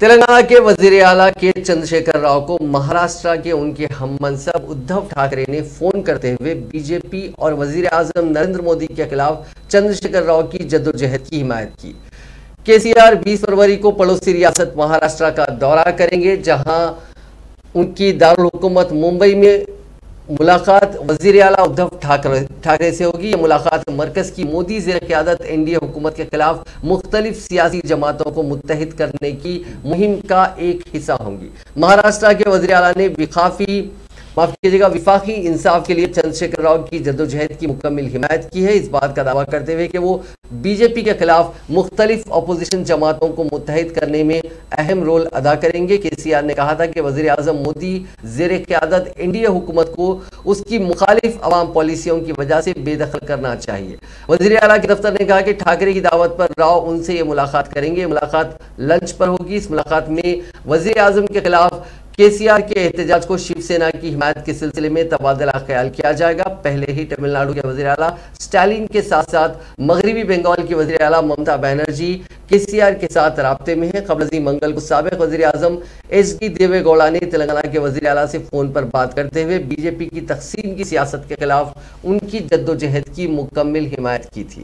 तेलंगाना के वजीर आला के चंद्रशेखर राव को महाराष्ट्र के उनके हममनसब उद्धव ठाकरे ने फोन करते हुए बीजेपी और वजीर आजम नरेंद्र मोदी के खिलाफ चंद्रशेखर राव की जद्दोजहद की हिमायत की। केसीआर 20 फरवरी को पड़ोसी रियासत महाराष्ट्र का दौरा करेंगे, जहां उनकी दारुल हुकूमत मुंबई में मुलाकात वजीर आला उद्धव ठाकरे से होगी। यह मुलाकात मरकज की मोदी ज़ेर क़यादत एनडीए हुकूमत के खिलाफ मुख्तलिफ सियासी जमातों को मुत्तहिद करने की मुहिम का एक हिस्सा होंगी। महाराष्ट्र के वजीर आला ने विफाकी इंसाफ के लिए चंद्रशेखर राव की जद्दोजहद की मुकम्मल हिमायत की है, इस बात का दावा करते हुए कि वो बीजेपी के खिलाफ मुख्तलिफ अपोजिशन जमातों को मुत्तहिद करने में अहम रोल अदा करेंगे। केसीआर ने कहा था कि वजीर आजम मोदी ज़ेर क़यादत एनडीए हुकूमत को उसकी मुखालिफ अवाम पॉलिसियों की वजह से बेदखल करना चाहिए। वजीर आला के दफ्तर ने कहा कि ठाकरे की दावत पर राव उनसे ये मुलाकात करेंगे। मुलाकात लंच पर होगी। इस मुलाकात में वजीर आजम के खिलाफ केसीआर के एहतजाज को शिवसेना की हिमायत के सिलसिले में तबादला ख्याल किया जाएगा। पहले ही तमिलनाडु के वज़ीर आला स्टालिन के साथ साथ मगरबी बंगाल की वज़ीर आला ममता बनर्जी केसीआर के साथ राब्ते में है। कबल मंगल को साबिक वज़ीर आज़म एच.डी. देवेगौड़ा ने तेलंगाना के वज़ीर आला से फ़ोन पर बात करते हुए बीजेपी की तकसीम की सियासत के खिलाफ उनकी जद्दोजहद की मुकम्मल हिमायत की थी।